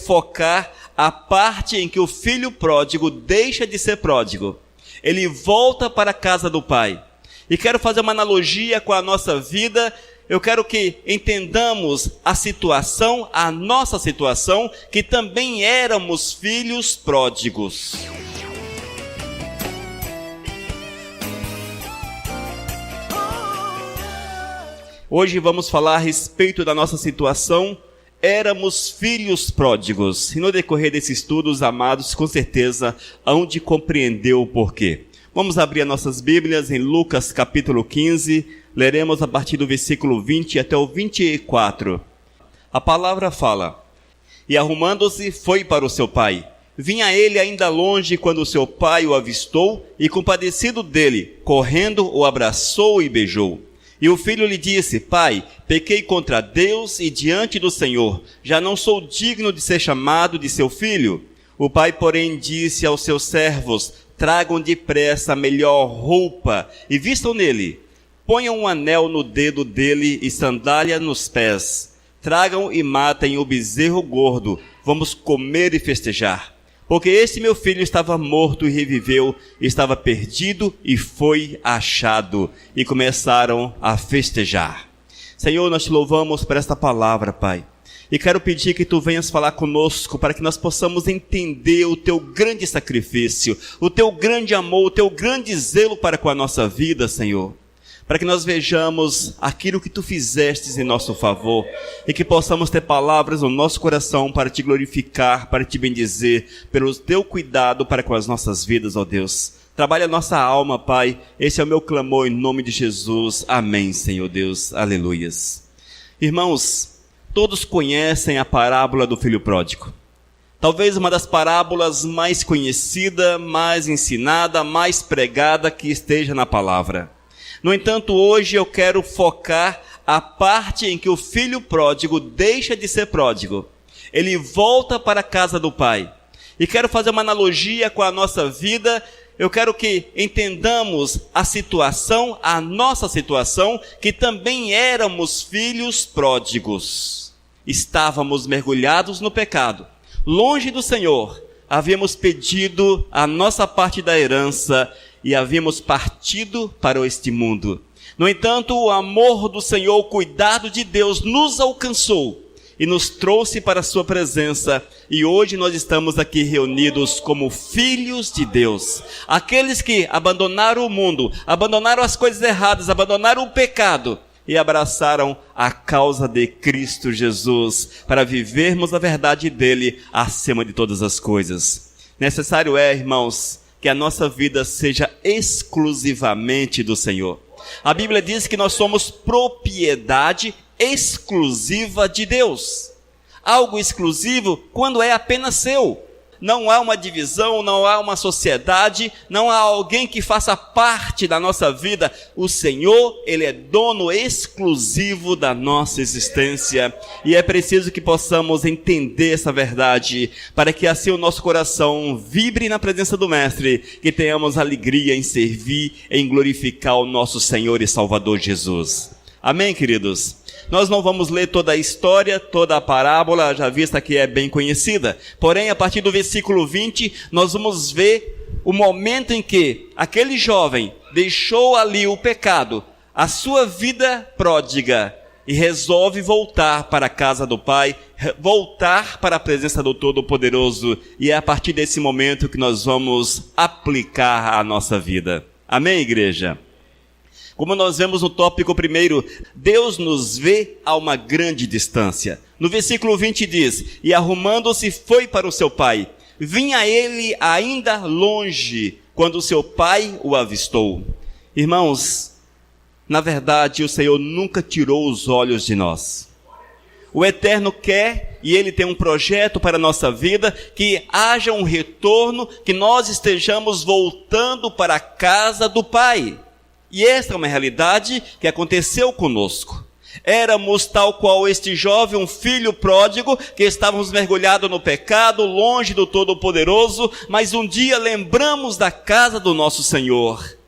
focar a parte em que o filho pródigo deixa de ser pródigo. Ele volta para a casa do pai. E quero fazer uma analogia com a nossa vida. Eu quero que entendamos a nossa situação, que também éramos filhos pródigos. Hoje vamos falar a respeito da nossa situação. Éramos filhos pródigos. E no decorrer desses estudos, amados, com certeza hão de compreender o porquê. Vamos abrir as nossas Bíblias em Lucas capítulo 15. Leremos a partir do versículo 20 até o 24. A palavra fala: E arrumando-se, foi para o seu pai. Vinha ele ainda longe quando o seu pai o avistou, e compadecido dele, correndo, o abraçou e beijou. E o filho lhe disse: Pai, pequei contra Deus e diante do Senhor. Já não sou digno de ser chamado de seu filho. O pai, porém, disse aos seus servos: Tragam depressa a melhor roupa e vistam nele. Ponham um anel no dedo dele e sandália nos pés. Tragam e matem o bezerro gordo. Vamos comer e festejar. Porque este meu filho estava morto e reviveu, estava perdido e foi achado. E começaram a festejar. Senhor, nós te louvamos por esta palavra, Pai. E quero pedir que tu venhas falar conosco para que nós possamos entender o teu grande sacrifício, o teu grande amor, o teu grande zelo para com a nossa vida, Senhor. Para que nós vejamos aquilo que tu fizestes em nosso favor e que possamos ter palavras no nosso coração para te glorificar, para te bendizer, pelo teu cuidado para com as nossas vidas, ó Deus. Trabalha a nossa alma, Pai. Esse é o meu clamor em nome de Jesus. Amém, Senhor Deus. Aleluias. Irmãos, todos conhecem a parábola do filho pródigo. Talvez uma das parábolas mais conhecida, mais ensinada, mais pregada que esteja na palavra. No entanto, hoje eu quero focar a parte em que o filho pródigo deixa de ser pródigo. Ele volta para a casa do pai. E quero fazer uma analogia com a nossa vida. Eu quero que entendamos a nossa situação, que também éramos filhos pródigos. Estávamos mergulhados no pecado, longe do Senhor. Havíamos pedido a nossa parte da herança e havíamos partido para este mundo. No entanto, o amor do Senhor, o cuidado de Deus nos alcançou e nos trouxe para a sua presença. E hoje nós estamos aqui reunidos como filhos de Deus. Aqueles que abandonaram o mundo, abandonaram as coisas erradas, abandonaram o pecado e abraçaram a causa de Cristo Jesus, para vivermos a verdade dele acima de todas as coisas. Necessário é, irmãos, que a nossa vida seja exclusivamente do Senhor. A Bíblia diz que nós somos propriedade exclusiva de Deus. Algo exclusivo quando é apenas seu. Não há uma divisão, não há uma sociedade, não há alguém que faça parte da nossa vida. O Senhor, Ele é dono exclusivo da nossa existência. E é preciso que possamos entender essa verdade, para que assim o nosso coração vibre na presença do Mestre, que tenhamos alegria em servir, em glorificar o nosso Senhor e Salvador Jesus. Amém, queridos? Nós não vamos ler toda a história, toda a parábola, já vista que é bem conhecida. Porém, a partir do versículo 20, nós vamos ver o momento em que aquele jovem deixou ali o pecado, a sua vida pródiga, e resolve voltar para a casa do Pai, voltar para a presença do Todo-Poderoso. E é a partir desse momento que nós vamos aplicar a nossa vida. Amém, igreja? Como nós vemos no tópico primeiro, Deus nos vê a uma grande distância. No versículo 20 diz: E arrumando-se foi para o seu pai. Vinha ele ainda longe, quando o seu pai o avistou. Irmãos, na verdade o Senhor nunca tirou os olhos de nós. O Eterno quer, e Ele tem um projeto para a nossa vida, que haja um retorno, que nós estejamos voltando para a casa do Pai. E esta é uma realidade que aconteceu conosco. Éramos tal qual este jovem, um filho pródigo, que estávamos mergulhados no pecado, longe do Todo-Poderoso, mas um dia lembramos da casa do nosso Senhor.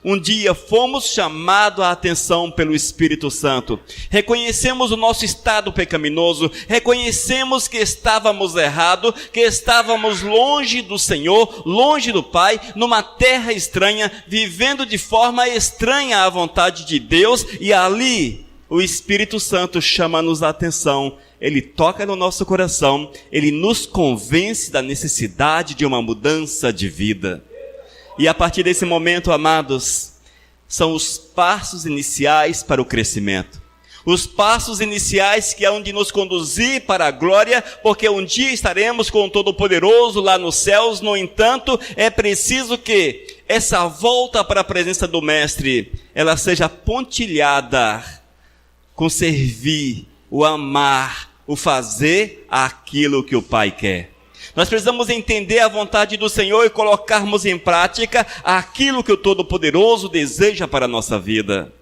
um dia fomos chamados a atenção pelo Espírito Santo. Reconhecemos o nosso estado pecaminoso, reconhecemos que estávamos errados, que estávamos longe do Senhor, longe do Pai, numa terra estranha, vivendo de forma estranha à vontade de Deus, e ali o Espírito Santo chama-nos a atenção. Ele toca no nosso coração, ele nos convence da necessidade de uma mudança de vida. E a partir desse momento, amados, são os passos iniciais para o crescimento. Os passos iniciais que é onde nos conduzir para a glória, porque um dia estaremos com o Todo-Poderoso lá nos céus. No entanto, é preciso que essa volta para a presença do Mestre, ela seja pontilhada com servir, o amar, o fazer aquilo que o Pai quer. Nós precisamos entender a vontade do Senhor e colocarmos em prática aquilo que o Todo-Poderoso deseja para a nossa vida.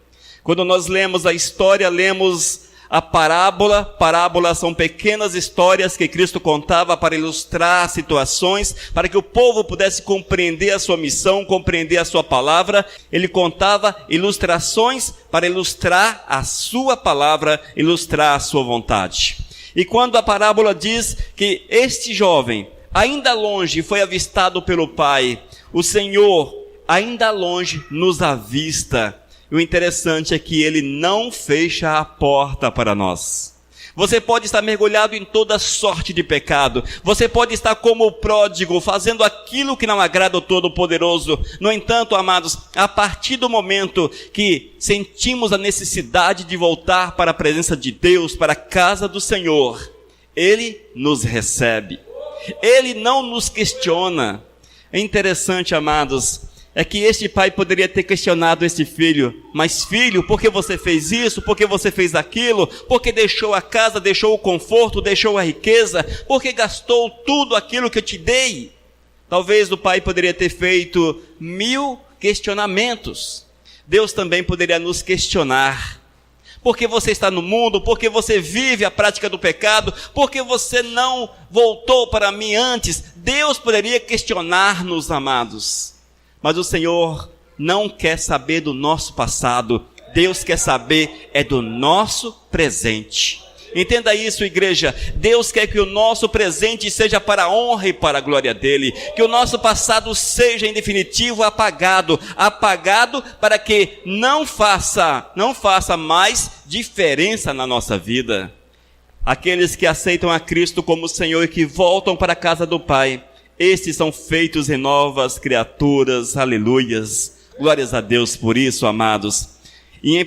Quando nós lemos a história, lemos a parábola. Parábolas são pequenas histórias que Cristo contava para ilustrar situações, para que o povo pudesse compreender a sua missão, compreender a sua palavra. Ele contava ilustrações para ilustrar a sua palavra, ilustrar a sua vontade. E quando a parábola diz que este jovem, ainda longe, foi avistado pelo Pai, o Senhor, ainda longe, nos avista. E o interessante é que ele não fecha a porta para nós. Você pode estar mergulhado em toda sorte de pecado. Você pode estar como o pródigo, fazendo aquilo que não agrada ao Todo-Poderoso. No entanto, amados, a partir do momento que sentimos a necessidade de voltar para a presença de Deus, para a casa do Senhor, Ele nos recebe. Ele não nos questiona. É interessante, amados, é que este pai poderia ter questionado esse filho. Mas filho, por que você fez isso? Por que você fez aquilo? Por que deixou a casa, deixou o conforto, deixou a riqueza? Por que gastou tudo aquilo que eu te dei? Talvez o pai poderia ter feito 1000 questionamentos. Deus também poderia nos questionar. Por que você está no mundo? Por que você vive a prática do pecado? Por que você não voltou para mim antes? Deus poderia questionar-nos, amados. Mas o Senhor não quer saber do nosso passado. Deus quer saber do nosso presente. Entenda isso, igreja. Deus quer que o nosso presente seja para a honra e para a glória dEle. Que o nosso passado seja, em definitivo, apagado. Apagado para que não faça mais diferença na nossa vida. Aqueles que aceitam a Cristo como Senhor e que voltam para a casa do Pai, estes são feitos em novas criaturas, aleluias, glórias a Deus por isso, amados. E em 1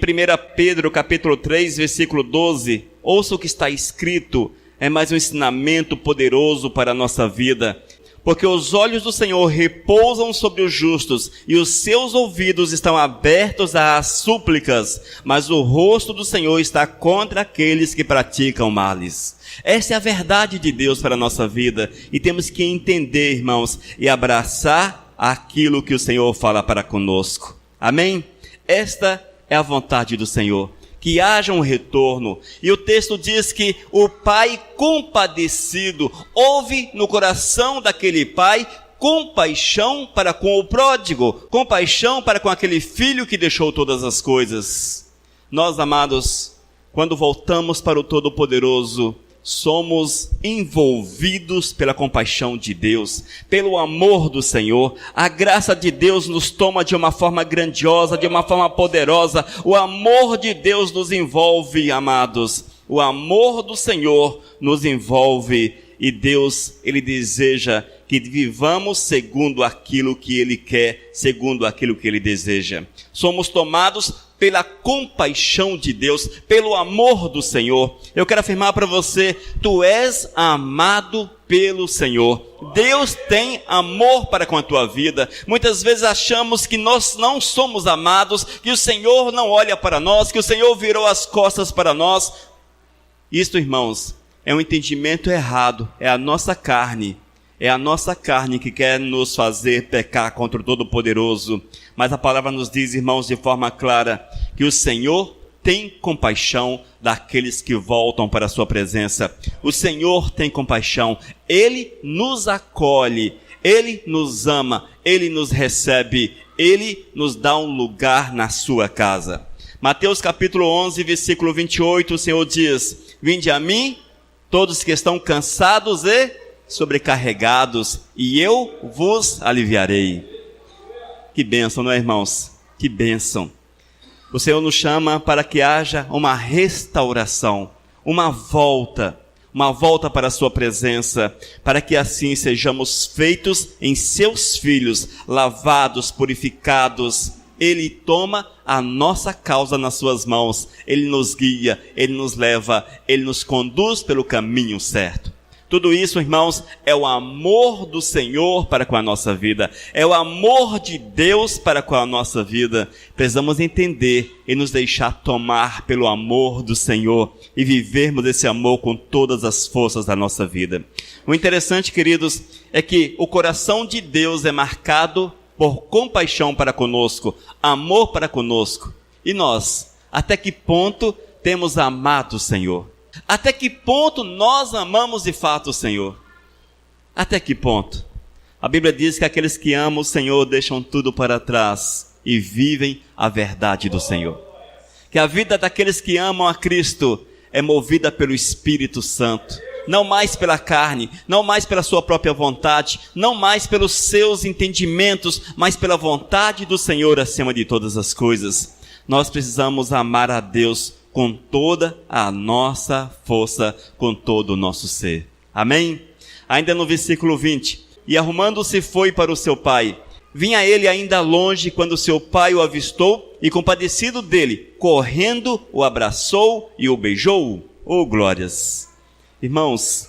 Pedro capítulo 3, versículo 12, ouça o que está escrito, é mais um ensinamento poderoso para a nossa vida. Porque os olhos do Senhor repousam sobre os justos, e os seus ouvidos estão abertos às súplicas, mas o rosto do Senhor está contra aqueles que praticam males. Essa é a verdade de Deus para a nossa vida, e temos que entender, irmãos, e abraçar aquilo que o Senhor fala para conosco. Amém? Esta é a vontade do Senhor, que haja um retorno. E o texto diz que o pai compadecido houve no coração daquele pai compaixão para com o pródigo, compaixão para com aquele filho que deixou todas as coisas. Nós, amados, quando voltamos para o Todo-Poderoso, somos envolvidos pela compaixão de Deus, pelo amor do Senhor. A graça de Deus nos toma de uma forma grandiosa, de uma forma poderosa. O amor de Deus nos envolve, amados. O amor do Senhor nos envolve. E Deus, Ele deseja que vivamos segundo aquilo que Ele quer, segundo aquilo que Ele deseja. Somos tomados pela compaixão de Deus, pelo amor do Senhor. Eu quero afirmar para você, tu és amado pelo Senhor. Deus tem amor para com a tua vida. Muitas vezes achamos que nós não somos amados, que o Senhor não olha para nós, que o Senhor virou as costas para nós. Isto, irmãos, é um entendimento errado, é a nossa carne. É a nossa carne que quer nos fazer pecar contra o Todo-Poderoso. Mas a palavra nos diz, irmãos, de forma clara, que o Senhor tem compaixão daqueles que voltam para a sua presença. O Senhor tem compaixão. Ele nos acolhe, Ele nos ama, Ele nos recebe, Ele nos dá um lugar na sua casa. Mateus capítulo 11, versículo 28, o Senhor diz: vinde a mim, todos que estão cansados e sobrecarregados, e eu vos aliviarei. Que bênção, não é, irmãos? Que bênção. O Senhor nos chama para que haja uma restauração, uma volta para a sua presença, para que assim sejamos feitos em seus filhos, lavados, purificados. Ele toma a nossa causa nas suas mãos, Ele nos guia, Ele nos leva, Ele nos conduz pelo caminho certo. Tudo isso, irmãos, é o amor do Senhor para com a nossa vida, é o amor de Deus para com a nossa vida. Precisamos entender e nos deixar tomar pelo amor do Senhor e vivermos esse amor com todas as forças da nossa vida. O interessante, queridos, é que o coração de Deus é marcado por compaixão para conosco, amor para conosco. E nós, até que ponto temos amado o Senhor? Até que ponto nós amamos de fato o Senhor? Até que ponto? A Bíblia diz que aqueles que amam o Senhor deixam tudo para trás e vivem a verdade do Senhor. Que a vida daqueles que amam a Cristo é movida pelo Espírito Santo. Não mais pela carne, não mais pela sua própria vontade, não mais pelos seus entendimentos, mas pela vontade do Senhor acima de todas as coisas. Nós precisamos amar a Deus com toda a nossa força, com todo o nosso ser. Amém? Ainda no versículo 20. E arrumando-se foi para o seu pai. Vinha ele ainda longe quando seu pai o avistou e, compadecido dele, correndo, o abraçou e o beijou. Oh, glórias! Irmãos,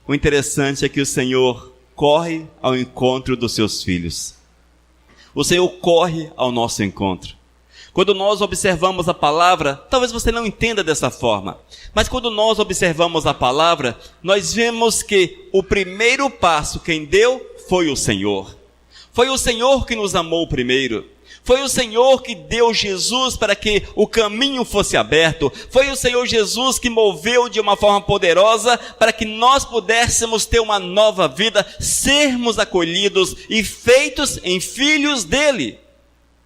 o interessante é que o Senhor corre ao encontro dos seus filhos. O Senhor corre ao nosso encontro. Quando nós observamos a palavra, talvez você não entenda dessa forma, mas quando nós observamos a palavra, nós vemos que o primeiro passo quem deu foi o Senhor. Foi o Senhor que nos amou primeiro. Foi o Senhor que deu Jesus para que o caminho fosse aberto. Foi o Senhor Jesus que moveu de uma forma poderosa para que nós pudéssemos ter uma nova vida, sermos acolhidos e feitos em filhos dele.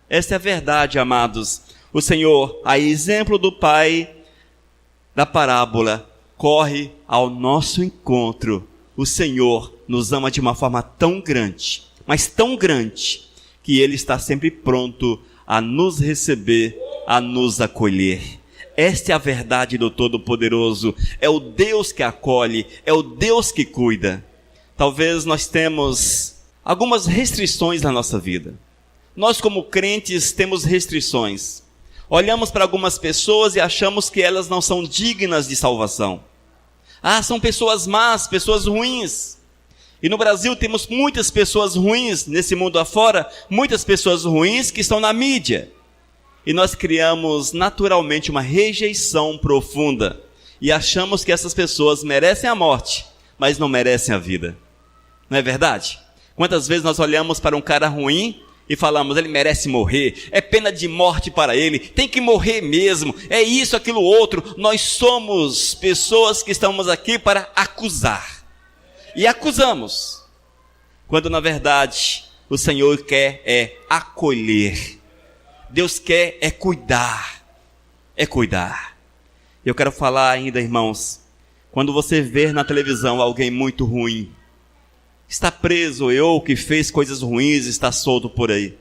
Essa é a verdade, amados. O Senhor, a exemplo do Pai da parábola, corre ao nosso encontro. O Senhor nos ama de uma forma tão grande, mas tão grande, que Ele está sempre pronto a nos receber, a nos acolher. Esta é a verdade do Todo-Poderoso. É o Deus que acolhe, é o Deus que cuida. Talvez nós temos algumas restrições na nossa vida. Nós, como crentes, temos restrições. Olhamos para algumas pessoas e achamos que elas não são dignas de salvação. São pessoas más, pessoas ruins. E no Brasil temos muitas pessoas ruins nesse mundo afora, muitas pessoas ruins que estão na mídia. E nós criamos naturalmente uma rejeição profunda. E achamos que essas pessoas merecem a morte, mas não merecem a vida. Não é verdade? Quantas vezes nós olhamos para um cara ruim e falamos, ele merece morrer, é pena de morte para ele, tem que morrer mesmo, é isso, aquilo, outro. Nós somos pessoas que estamos aqui para acusar. E acusamos, quando na verdade o Senhor quer é acolher. Deus quer é cuidar, é cuidar. Eu quero falar ainda, irmãos, quando você ver na televisão alguém muito ruim, está preso ou que fez coisas ruins, está solto por aí.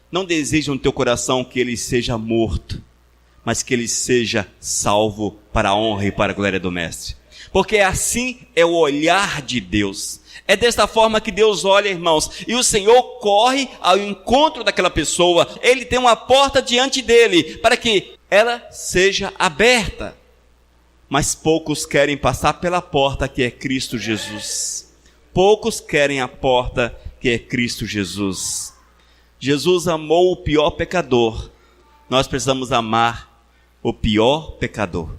Não deseja no teu coração que ele seja morto, mas que ele seja salvo para a honra e para a glória do Mestre. Porque assim é o olhar de Deus. É desta forma que Deus olha, irmãos. E o Senhor corre ao encontro daquela pessoa. Ele tem uma porta diante dele para que ela seja aberta. Mas poucos querem passar pela porta que é Cristo Jesus. Poucos querem a porta que é Cristo Jesus. Jesus amou o pior pecador. Nós precisamos amar o pior pecador.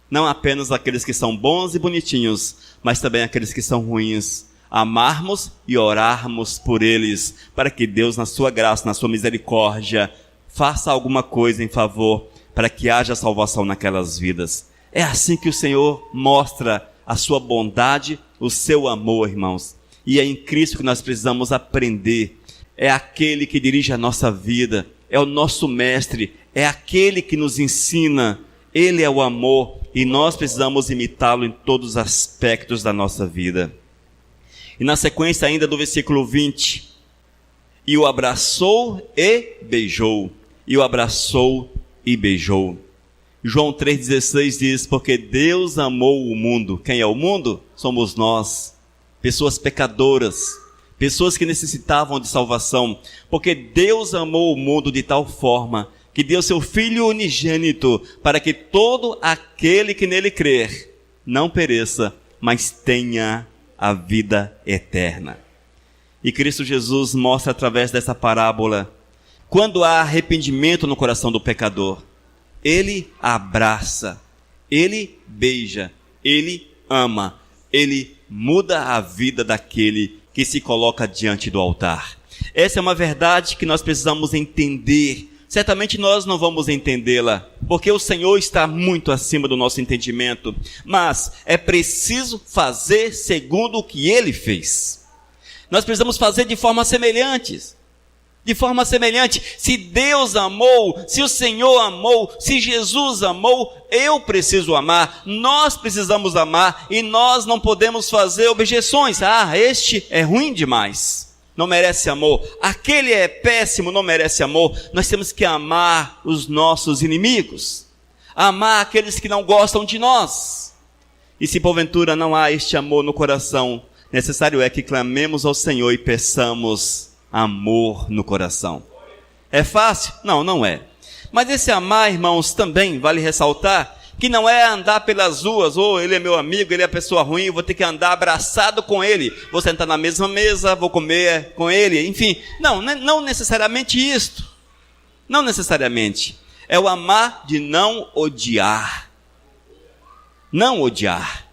Não apenas aqueles que são bons e bonitinhos, mas também aqueles que são ruins. Amarmos e orarmos por eles, para que Deus, na sua graça, na sua misericórdia, faça alguma coisa em favor, para que haja salvação naquelas vidas. É assim que o Senhor mostra a sua bondade, o seu amor, irmãos. E é em Cristo que nós precisamos aprender. é aquele que dirige a nossa vida, é o nosso mestre, é aquele que nos ensina. Ele é o amor e nós precisamos imitá-lo em todos os aspectos da nossa vida. E na sequência ainda do versículo 20, e o abraçou e beijou, e o abraçou e beijou. João 3,16 diz, porque Deus amou o mundo. Quem é o mundo? Somos nós, pessoas pecadoras, pessoas que necessitavam de salvação, porque Deus amou o mundo de tal forma que deu seu Filho unigênito para que todo aquele que nele crer não pereça, mas tenha a vida eterna. E Cristo Jesus mostra através dessa parábola, quando há arrependimento no coração do pecador, Ele abraça, Ele beija, Ele ama, Ele muda a vida daquele que se coloca diante do altar. Essa é uma verdade que nós precisamos entender. Certamente nós não vamos entendê-la, porque o Senhor está muito acima do nosso entendimento, mas é preciso fazer segundo o que Ele fez. Nós precisamos fazer de forma semelhante. Se Deus amou, se o Senhor amou, se Jesus amou, eu preciso amar, nós precisamos amar e nós não podemos fazer objeções. Este é ruim demais, não merece amor. Aquele é péssimo, não merece amor. Nós temos que amar os nossos inimigos, amar aqueles que não gostam de nós. E se porventura não há este amor no coração, necessário é que clamemos ao Senhor e peçamos amor no coração. É fácil? Não, não é. Mas esse amar, irmãos, também vale ressaltar que não é andar pelas ruas, ele é meu amigo, ele é pessoa ruim, vou ter que andar abraçado com ele, vou sentar na mesma mesa, vou comer com ele, enfim. Não necessariamente isto. Não necessariamente. É o amar de não odiar. Não odiar.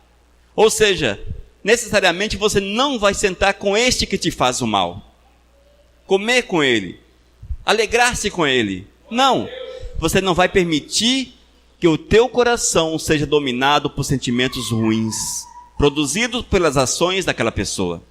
Ou seja, necessariamente você não vai sentar com este que te faz o mal. Comer com ele, alegrar-se com ele. Não, você não vai permitir que o teu coração seja dominado por sentimentos ruins, produzidos pelas ações daquela pessoa.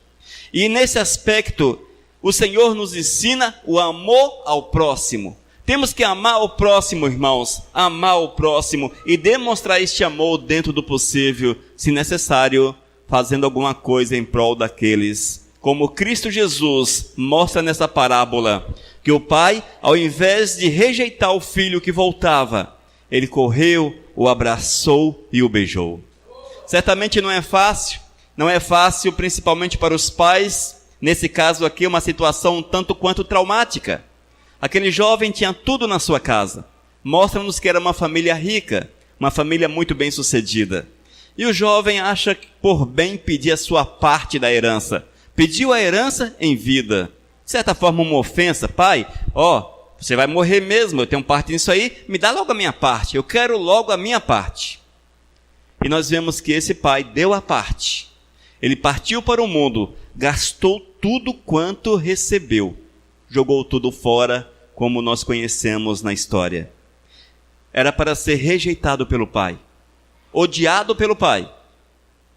E nesse aspecto, o Senhor nos ensina o amor ao próximo. Temos que amar o próximo, irmãos, amar o próximo e demonstrar este amor dentro do possível, se necessário, fazendo alguma coisa em prol daqueles. Como Cristo Jesus mostra nessa parábola, que o pai, ao invés de rejeitar o filho que voltava, ele correu, o abraçou e o beijou. Certamente não é fácil principalmente para os pais, nesse caso aqui uma situação tanto quanto traumática. Aquele jovem tinha tudo na sua casa, mostra-nos que era uma família rica, uma família muito bem sucedida. E o jovem acha por bem pedir a sua parte da herança. Pediu a herança em vida. De certa forma, uma ofensa. Pai, você vai morrer mesmo, eu tenho parte nisso aí, me dá logo a minha parte, eu quero logo a minha parte. E nós vemos que esse pai deu a parte. Ele partiu para o mundo, gastou tudo quanto recebeu. Jogou tudo fora, como nós conhecemos na história. Era para ser rejeitado pelo pai, odiado pelo pai,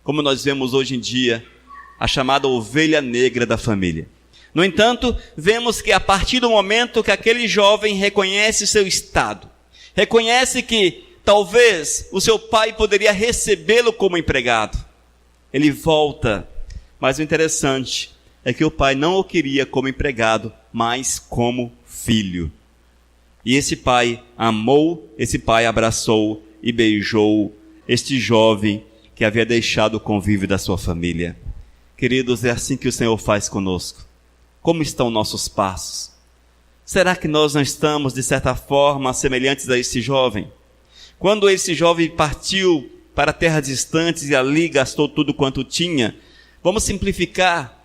como nós vemos hoje em dia, a chamada ovelha negra da família. No entanto, vemos que a partir do momento que aquele jovem reconhece o seu estado, reconhece que talvez o seu pai poderia recebê-lo como empregado, ele volta. Mas o interessante é que o pai não o queria como empregado, mas como filho. E esse pai amou, esse pai abraçou e beijou este jovem que havia deixado o convívio da sua família. Queridos, é assim que o Senhor faz conosco. Como estão nossos passos? Será que nós não estamos, de certa forma, semelhantes a esse jovem? Quando esse jovem partiu para terras distantes e ali gastou tudo quanto tinha, vamos simplificar.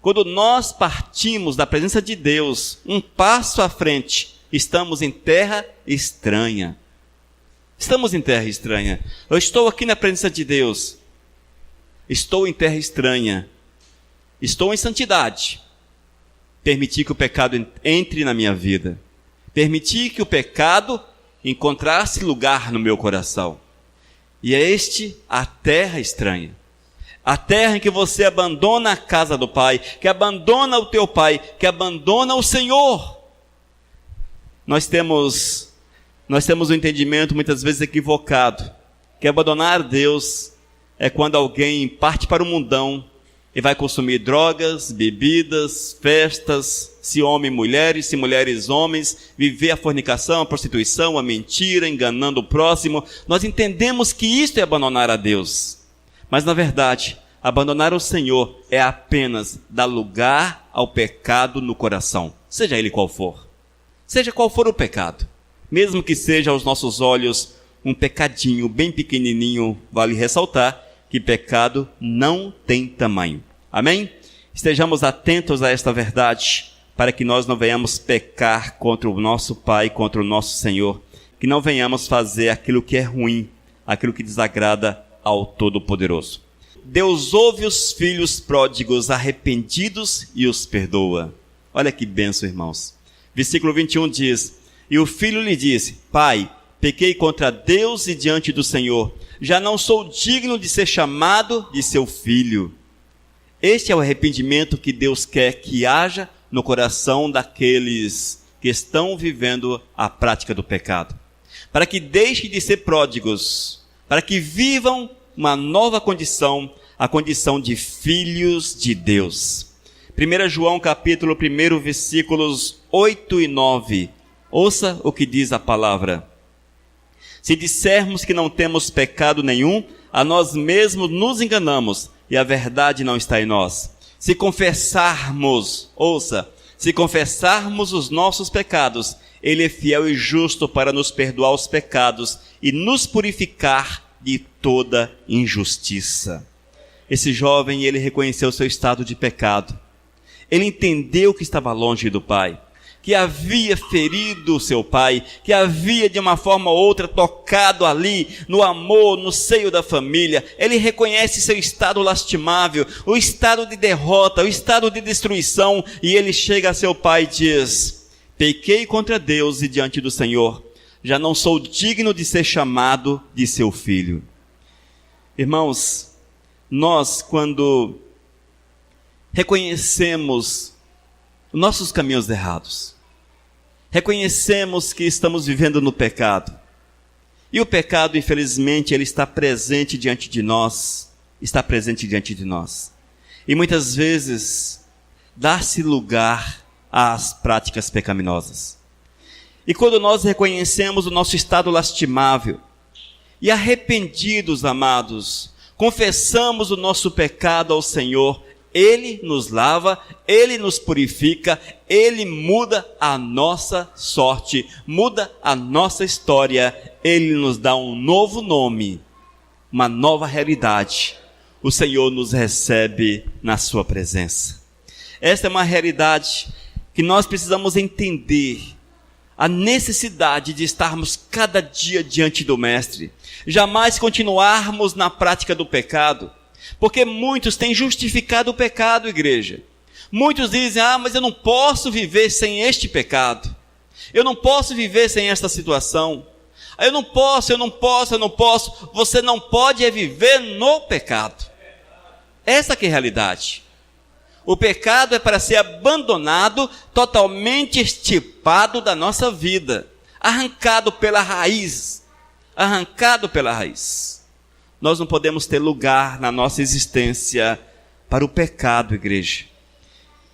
Quando nós partimos da presença de Deus, um passo à frente, estamos em terra estranha. Estamos em terra estranha. Eu estou aqui na presença de Deus. Estou em terra estranha. Estou em santidade. Permitir que o pecado entre na minha vida. Permitir que o pecado encontrasse lugar no meu coração. E é a terra estranha. A terra em que você abandona a casa do pai, que abandona o teu pai, que abandona o Senhor. Nós temos um entendimento muitas vezes equivocado, que abandonar Deus é quando alguém parte para o mundão e vai consumir drogas, bebidas, festas, se homem mulheres, se mulheres homens, viver a fornicação, a prostituição, a mentira, enganando o próximo. Nós entendemos que isto é abandonar a Deus. Mas na verdade, abandonar o Senhor é apenas dar lugar ao pecado no coração, seja ele qual for. Seja qual for o pecado, mesmo que seja aos nossos olhos um pecadinho bem pequenininho, vale ressaltar que pecado não tem tamanho. Amém? Estejamos atentos a esta verdade, para que nós não venhamos pecar contra o nosso Pai, contra o nosso Senhor, que não venhamos fazer aquilo que é ruim, aquilo que desagrada ao Todo-Poderoso. Deus ouve os filhos pródigos arrependidos e os perdoa. Olha que bênção, irmãos. Versículo 21 diz: E o filho lhe disse: Pai, pequei contra Deus e diante do Senhor. Já não sou digno de ser chamado de seu filho. Este é o arrependimento que Deus quer que haja no coração daqueles que estão vivendo a prática do pecado. Para que deixem de ser pródigos, para que vivam uma nova condição, a condição de filhos de Deus. 1 João capítulo 1, versículos 8 e 9. Ouça o que diz a palavra. Se dissermos que não temos pecado nenhum, a nós mesmos nos enganamos e a verdade não está em nós. Se confessarmos, ouça, se confessarmos os nossos pecados, Ele é fiel e justo para nos perdoar os pecados e nos purificar de toda injustiça. Esse jovem, ele reconheceu seu estado de pecado. Ele entendeu que estava longe do Pai, que havia ferido seu pai, que havia de uma forma ou outra tocado ali, no amor, no seio da família. Ele reconhece seu estado lastimável, o estado de derrota, o estado de destruição, e ele chega a seu pai e diz: pequei contra Deus e diante do Senhor, já não sou digno de ser chamado de seu filho. Irmãos, nós quando reconhecemos nossos caminhos errados, reconhecemos que estamos vivendo no pecado, e o pecado, infelizmente, ele está presente diante de nós, e muitas vezes dá-se lugar às práticas pecaminosas. E quando nós reconhecemos o nosso estado lastimável, e arrependidos, amados, confessamos o nosso pecado ao Senhor, Ele nos lava, Ele nos purifica, Ele muda a nossa sorte, muda a nossa história, Ele nos dá um novo nome, uma nova realidade. O Senhor nos recebe na sua presença. Esta é uma realidade que nós precisamos entender, a necessidade de estarmos cada dia diante do Mestre, jamais continuarmos na prática do pecado, porque muitos têm justificado o pecado, igreja. Muitos dizem: mas eu não posso viver sem este pecado, eu não posso viver sem esta situação, eu não posso. Você não pode viver no pecado. Essa que é a realidade. O pecado é para ser abandonado, totalmente extirpado da nossa vida, arrancado pela raiz. Nós não podemos ter lugar na nossa existência para o pecado, igreja.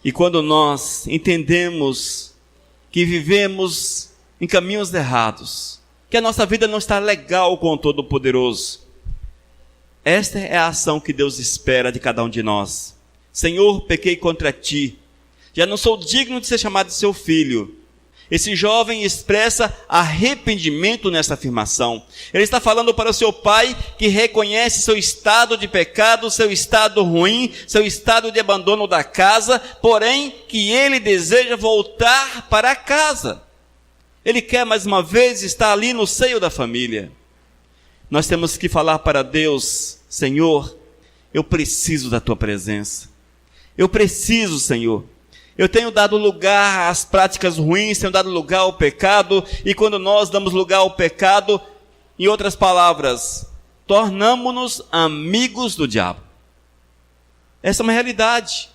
E quando nós entendemos que vivemos em caminhos errados, que a nossa vida não está legal com o Todo-Poderoso, esta é a ação que Deus espera de cada um de nós. Senhor, pequei contra ti, já não sou digno de ser chamado de seu filho. Esse jovem expressa arrependimento nessa afirmação. Ele está falando para o seu pai, que reconhece seu estado de pecado, seu estado ruim, seu estado de abandono da casa, porém que ele deseja voltar para casa. Ele quer mais uma vez estar ali no seio da família. Nós temos que falar para Deus: Senhor, eu preciso da tua presença. Eu preciso, Senhor. Eu tenho dado lugar às práticas ruins, tenho dado lugar ao pecado, e quando nós damos lugar ao pecado, em outras palavras, tornamo-nos amigos do diabo. Essa é uma realidade.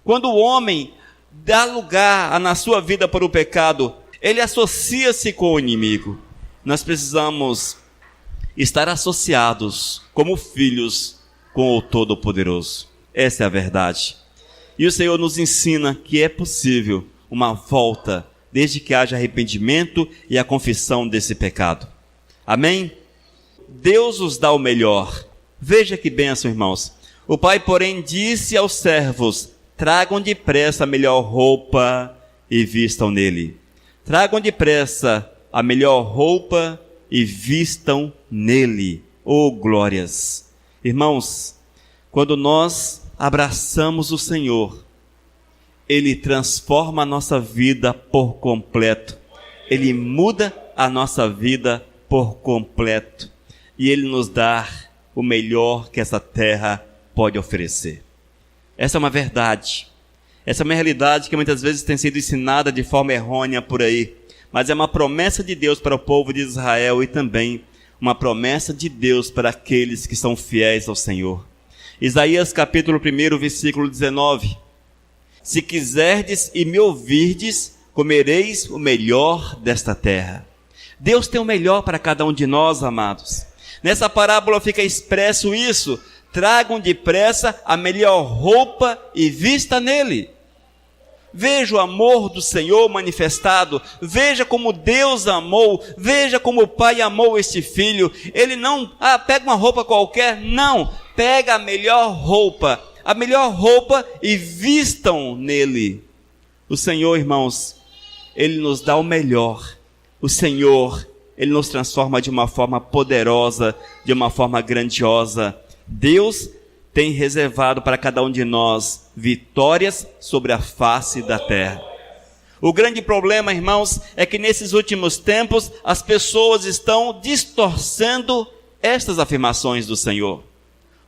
Quando o homem dá lugar na sua vida para o pecado, ele associa-se com o inimigo. Nós precisamos estar associados como filhos com o Todo-Poderoso. Essa é a verdade. E o Senhor nos ensina que é possível uma volta, desde que haja arrependimento e a confissão desse pecado. Amém? Deus nos dá o melhor. Veja que bênção, irmãos. O Pai, porém, disse aos servos: tragam depressa a melhor roupa e vistam nele. Tragam depressa a melhor roupa e vistam nele. Oh, glórias! Irmãos, quando nós abraçamos o Senhor, Ele transforma a nossa vida por completo. Ele muda a nossa vida por completo. E Ele nos dá o melhor que essa terra pode oferecer. Essa é uma verdade. Essa é uma realidade que muitas vezes tem sido ensinada de forma errônea por aí. Mas é uma promessa de Deus para o povo de Israel e também uma promessa de Deus para aqueles que são fiéis ao Senhor. Isaías capítulo 1, versículo 19. Se quiserdes e me ouvirdes, comereis o melhor desta terra. Deus tem o melhor para cada um de nós, amados. Nessa parábola fica expresso isso. Tragam depressa a melhor roupa e vista nele. Veja o amor do Senhor manifestado. Veja como Deus amou. Veja como o Pai amou este filho. Ele não, pega uma roupa qualquer. Não, pega a melhor roupa e vistam nele. O Senhor, irmãos, Ele nos dá o melhor. O Senhor, Ele nos transforma de uma forma poderosa, de uma forma grandiosa. Deus tem reservado para cada um de nós vitórias sobre a face da terra. O grande problema, irmãos, é que nesses últimos tempos as pessoas estão distorcendo estas afirmações do Senhor.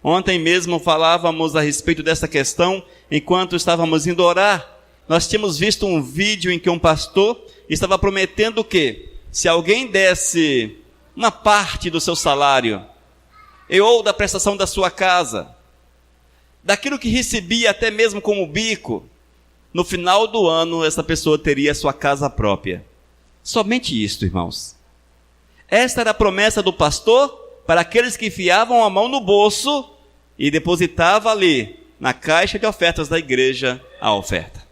Ontem mesmo falávamos a respeito dessa questão enquanto estávamos indo orar. Nós tínhamos visto um vídeo em que um pastor estava prometendo que se alguém desse uma parte do seu salário ou da prestação da sua casa, daquilo que recebia até mesmo como bico, no final do ano essa pessoa teria sua casa própria. Somente isto, irmãos. Esta era a promessa do pastor para aqueles que enfiavam a mão no bolso e depositavam ali, na caixa de ofertas da igreja, a oferta.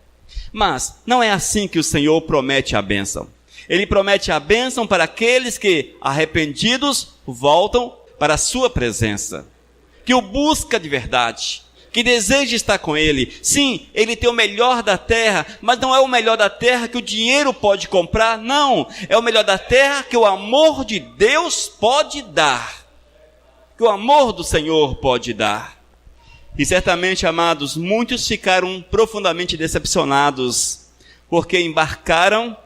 Mas não é assim que o Senhor promete a bênção. Ele promete a bênção para aqueles que, arrependidos, voltam para a sua presença, que o busca de verdade, que deseja estar com Ele. Sim, Ele tem o melhor da terra, mas não é o melhor da terra que o dinheiro pode comprar, não. É o melhor da terra que o amor de Deus pode dar, que o amor do Senhor pode dar. E certamente, amados, muitos ficaram profundamente decepcionados, porque embarcaram,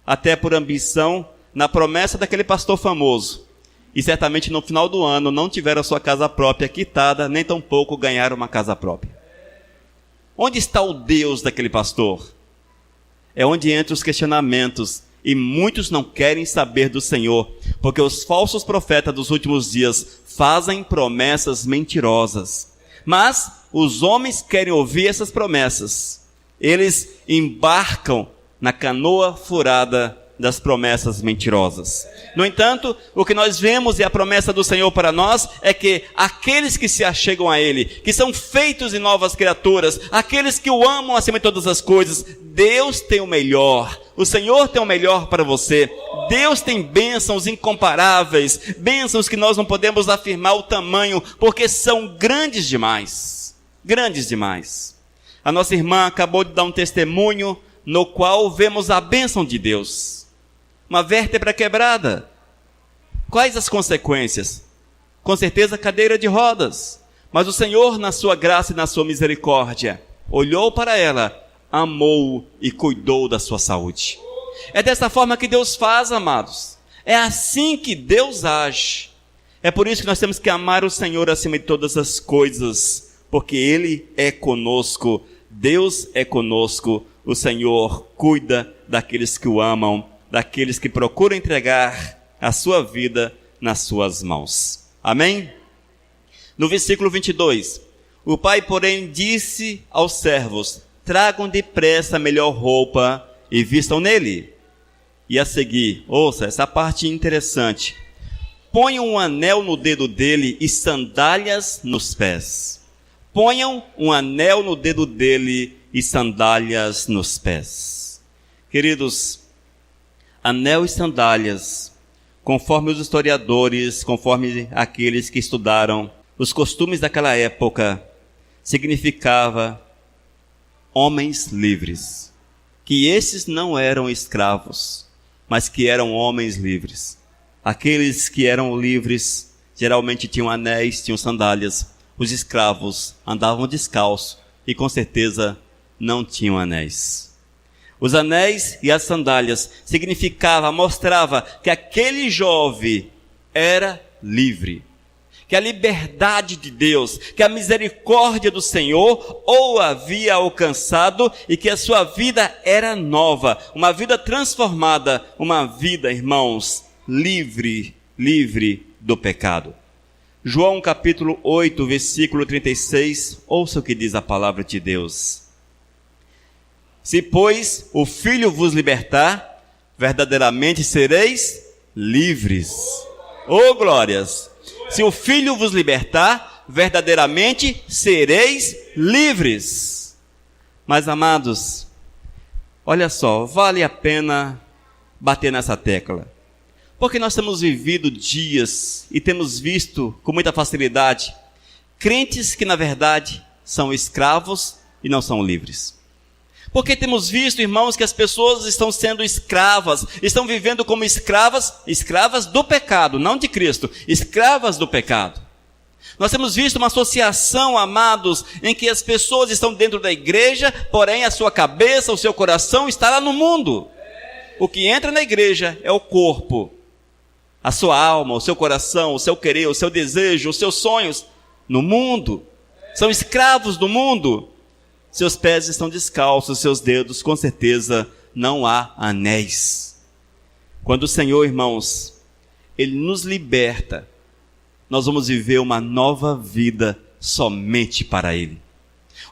até por ambição, na promessa daquele pastor famoso. E certamente no final do ano não tiveram sua casa própria quitada, nem tampouco ganharam uma casa própria. Onde está o Deus daquele pastor? É onde entram os questionamentos, e muitos não querem saber do Senhor, porque os falsos profetas dos últimos dias fazem promessas mentirosas. Mas os homens querem ouvir essas promessas. Eles embarcam na canoa furada das promessas mentirosas. No entanto, o que nós vemos e a promessa do Senhor para nós é que aqueles que se achegam a Ele, que são feitos em novas criaturas, aqueles que o amam acima de todas as coisas, Deus tem o melhor. O Senhor tem o melhor para você. Deus tem bênçãos incomparáveis, bênçãos que nós não podemos afirmar o tamanho, porque são grandes demais. Grandes demais. A nossa irmã acabou de dar um testemunho no qual vemos a bênção de Deus. Uma vértebra quebrada. Quais as consequências? Com certeza, cadeira de rodas. Mas o Senhor, na sua graça e na sua misericórdia, olhou para ela, amou e cuidou da sua saúde. É dessa forma que Deus faz, amados. É assim que Deus age. É por isso que nós temos que amar o Senhor acima de todas as coisas, porque Ele é conosco. Deus é conosco. O Senhor cuida daqueles que o amam, daqueles que procuram entregar a sua vida nas suas mãos. Amém? No versículo 22, O pai, porém, disse aos servos: tragam depressa a melhor roupa e vistam nele. E a seguir, ouça essa parte interessante: ponham um anel no dedo dele e sandálias nos pés. Ponham um anel no dedo dele e sandálias nos pés. Queridos, anel e sandálias, conforme os historiadores, conforme aqueles que estudaram os costumes daquela época, significava homens livres. Que esses não eram escravos, mas que eram homens livres. Aqueles que eram livres geralmente tinham anéis, tinham sandálias. Os escravos andavam descalços e com certeza não tinham anéis. Os anéis e as sandálias significava, mostrava que aquele jovem era livre. Que a liberdade de Deus, que a misericórdia do Senhor o havia alcançado e que a sua vida era nova, uma vida transformada, uma vida, irmãos, livre do pecado. João capítulo 8, versículo 36, ouça o que diz a palavra de Deus. Se, pois, o Filho vos libertar, verdadeiramente sereis livres. Oh, glórias! Se o Filho vos libertar, verdadeiramente sereis livres. Mas, amados, olha só, vale a pena bater nessa tecla. Porque nós temos vivido dias e temos visto com muita facilidade crentes que, na verdade, são escravos e não são livres. Porque temos visto, irmãos, que as pessoas estão sendo escravas, estão vivendo como escravas do pecado, não de Cristo, escravas do pecado. Nós temos visto uma associação, amados, em que as pessoas estão dentro da igreja, porém a sua cabeça, o seu coração está lá no mundo. O que entra na igreja é o corpo, a sua alma, o seu coração, o seu querer, o seu desejo, os seus sonhos, no mundo. São escravos do mundo. Seus pés estão descalços, seus dedos, com certeza, não há anéis. Quando o Senhor, irmãos, Ele nos liberta, nós vamos viver uma nova vida somente para Ele.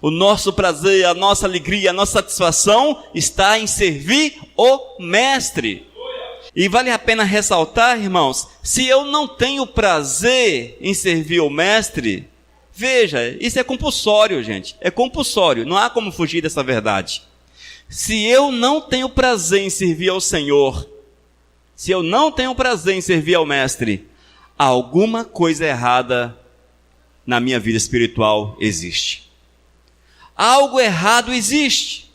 O nosso prazer, a nossa alegria, a nossa satisfação está em servir o Mestre. E vale a pena ressaltar, irmãos, se eu não tenho prazer em servir o Mestre, veja, isso é compulsório, gente. É compulsório, não há como fugir dessa verdade. Se eu não tenho prazer em servir ao Senhor, se eu não tenho prazer em servir ao Mestre, alguma coisa errada na minha vida espiritual existe. Algo errado existe.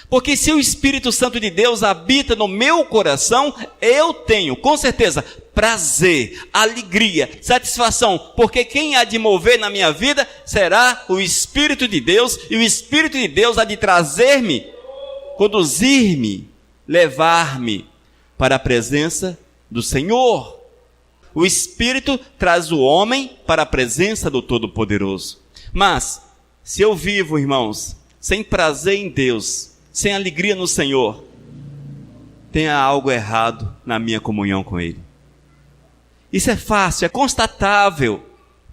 Porque se o Espírito Santo de Deus habita no meu coração, eu tenho, com certeza, prazer, alegria, satisfação, porque quem há de mover na minha vida será o Espírito de Deus, e o Espírito de Deus há de trazer-me, conduzir-me, levar-me para a presença do Senhor. O Espírito traz o homem para a presença do Todo-Poderoso. Mas, se eu vivo, irmãos, sem prazer em Deus, sem alegria no Senhor, tem algo errado na minha comunhão com Ele. Isso é fácil, é constatável.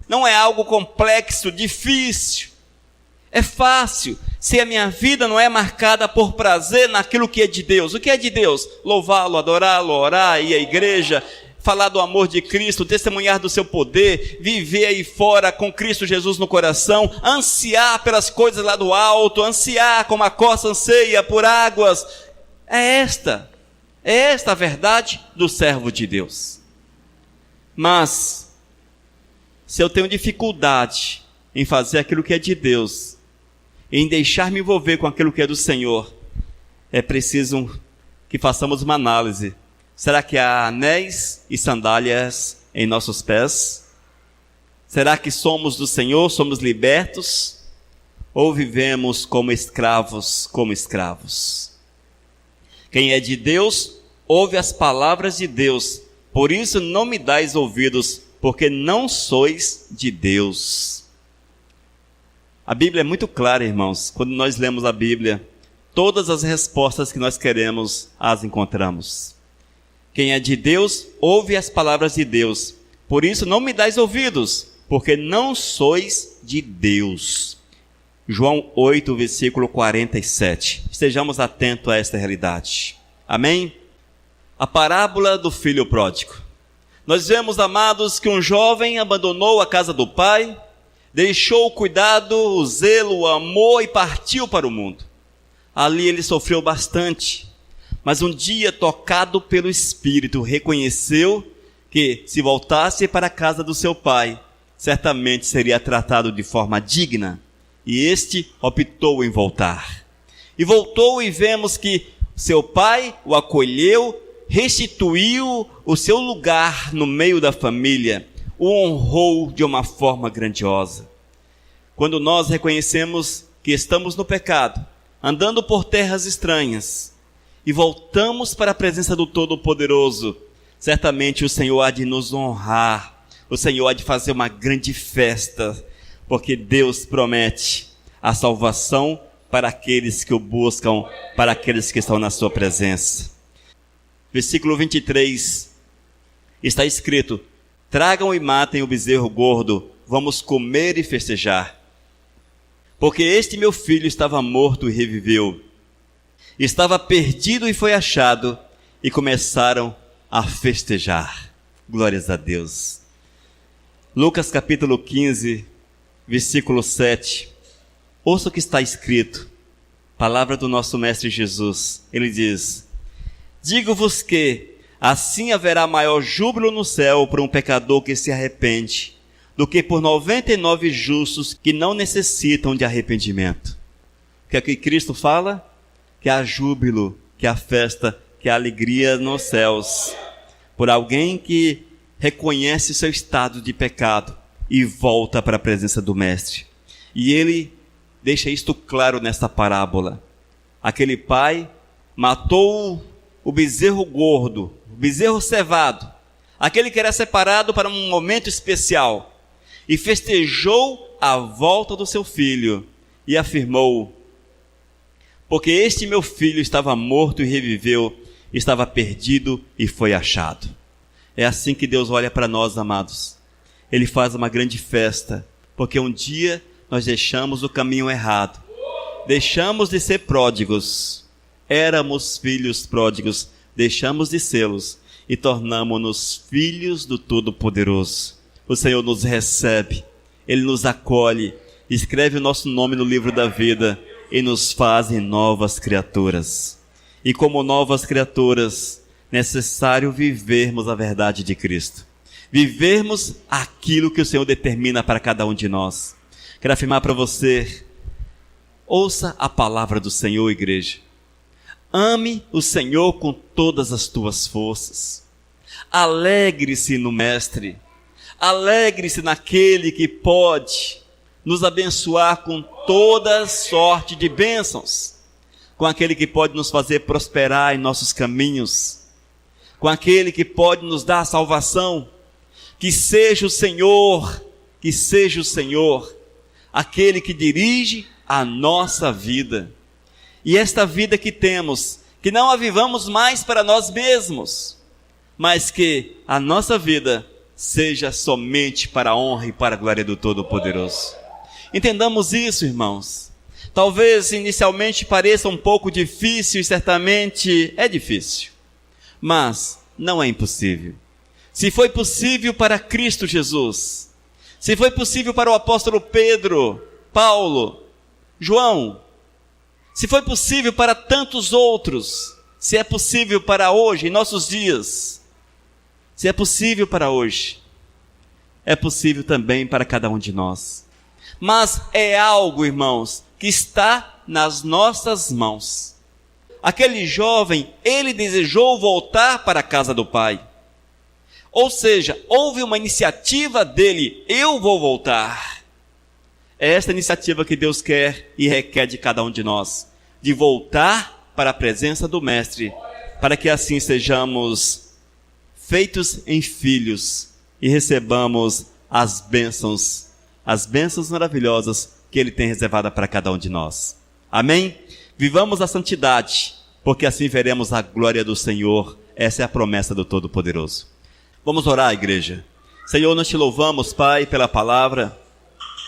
Não é algo complexo, difícil. É fácil. Se a minha vida não é marcada por prazer naquilo que é de Deus. O que é de Deus? Louvá-lo, adorá-lo, orar, ir à igreja, falar do amor de Cristo, testemunhar do seu poder, viver aí fora com Cristo Jesus no coração, ansiar pelas coisas lá do alto, ansiar como a corça anseia por águas. É esta a verdade do servo de Deus. Mas, se eu tenho dificuldade em fazer aquilo que é de Deus, em deixar-me envolver com aquilo que é do Senhor, é preciso que façamos uma análise. Será que há anéis e sandálias em nossos pés? Será que somos do Senhor, somos libertos? Ou vivemos como escravos, Quem é de Deus, ouve as palavras de Deus. Por isso não me dais ouvidos, porque não sois de Deus. A Bíblia é muito clara, irmãos. Quando nós lemos a Bíblia, todas as respostas que nós queremos, as encontramos. Quem é de Deus, ouve as palavras de Deus. Por isso não me dais ouvidos, porque não sois de Deus. João 8, versículo 47. Estejamos atentos a esta realidade. Amém? A parábola do filho pródigo. Nós vemos, amados, que um jovem abandonou a casa do pai, deixou o cuidado, o zelo, o amor e partiu para o mundo. Ali ele sofreu bastante, mas um dia, tocado pelo Espírito, reconheceu que, se voltasse para a casa do seu pai, certamente seria tratado de forma digna, e este optou em voltar. E voltou, e vemos que seu pai o acolheu, restituiu o seu lugar no meio da família, o honrou de uma forma grandiosa. Quando nós reconhecemos que estamos no pecado, andando por terras estranhas, e voltamos para a presença do Todo-Poderoso, certamente o Senhor há de nos honrar, o Senhor há de fazer uma grande festa, porque Deus promete a salvação para aqueles que o buscam, para aqueles que estão na sua presença. Versículo 23, está escrito: tragam e matem o bezerro gordo, vamos comer e festejar. Porque este meu filho estava morto e reviveu, estava perdido e foi achado, e começaram a festejar. Glórias a Deus. Lucas capítulo 15, versículo 7. Ouça o que está escrito, palavra do nosso Mestre Jesus. Ele diz: digo-vos que assim haverá maior júbilo no céu por um pecador que se arrepende, do que por 99 justos que não necessitam de arrependimento. O que é que Cristo fala? Que há júbilo, que há festa, que há alegria nos céus, por alguém que reconhece seu estado de pecado e volta para a presença do Mestre. E ele deixa isto claro nesta parábola. Aquele pai matou o bezerro gordo, o bezerro cevado, aquele que era separado para um momento especial, e festejou a volta do seu filho, e afirmou: porque este meu filho estava morto e reviveu, estava perdido e foi achado. É assim que Deus olha para nós, amados. Ele faz uma grande festa, porque um dia nós deixamos o caminho errado, deixamos de ser pródigos, éramos filhos pródigos, deixamos de sê-los e tornamos-nos filhos do Todo-Poderoso. O Senhor nos recebe, Ele nos acolhe, escreve o nosso nome no livro da vida e nos faz novas criaturas. E como novas criaturas, necessário vivermos a verdade de Cristo, vivermos aquilo que o Senhor determina para cada um de nós. Quero afirmar para você: ouça a palavra do Senhor, igreja. Ame o Senhor com todas as tuas forças. Alegre-se no Mestre. Alegre-se naquele que pode nos abençoar com toda sorte de bênçãos, com aquele que pode nos fazer prosperar em nossos caminhos, com aquele que pode nos dar a salvação. Que seja o Senhor, aquele que dirige a nossa vida. E esta vida que temos, que não a vivamos mais para nós mesmos, mas que a nossa vida seja somente para a honra e para a glória do Todo-Poderoso. Entendamos isso, irmãos. Talvez inicialmente pareça um pouco difícil, e certamente é difícil, mas não é impossível. Se foi possível para Cristo Jesus, se foi possível para o apóstolo Pedro, Paulo, João, se foi possível para tantos outros, se é possível para hoje, em nossos dias, se é possível para hoje, é possível também para cada um de nós. Mas é algo, irmãos, que está nas nossas mãos. Aquele jovem, ele desejou voltar para a casa do pai. Ou seja, houve uma iniciativa dele: eu vou voltar. É esta iniciativa que Deus quer e requer de cada um de nós, de voltar para a presença do Mestre, para que assim sejamos feitos em filhos e recebamos as bênçãos maravilhosas que Ele tem reservada para cada um de nós. Amém? Vivamos a santidade, porque assim veremos a glória do Senhor. Essa é a promessa do Todo-Poderoso. Vamos orar, igreja. Senhor, nós te louvamos, Pai, pela palavra.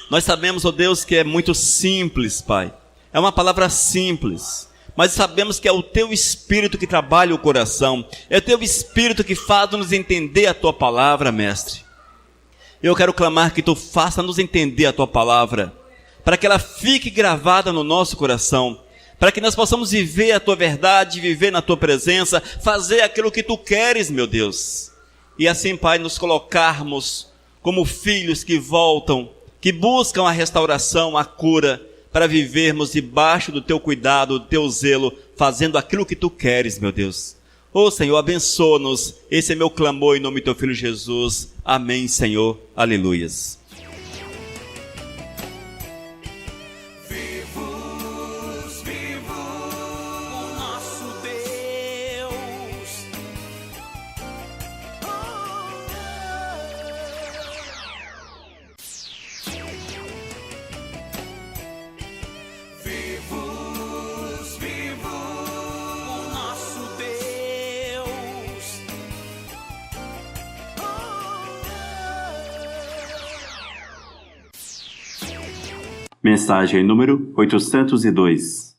Nós sabemos, ó Deus, que é muito simples, Pai. É uma palavra simples, mas sabemos que é o Teu Espírito que trabalha o coração. É o Teu Espírito que faz-nos entender a Tua palavra, Mestre. Eu quero clamar que Tu faça-nos entender a Tua palavra, para que ela fique gravada no nosso coração, para que nós possamos viver a Tua verdade, viver na Tua presença, fazer aquilo que Tu queres, meu Deus. E assim, Pai, nos colocarmos como filhos que voltam, que buscam a restauração, a cura, para vivermos debaixo do Teu cuidado, do Teu zelo, fazendo aquilo que Tu queres, meu Deus. Ô Senhor, abençoa-nos. Esse é meu clamor em nome do Teu Filho Jesus. Amém, Senhor. Aleluias. Mensagem número 802.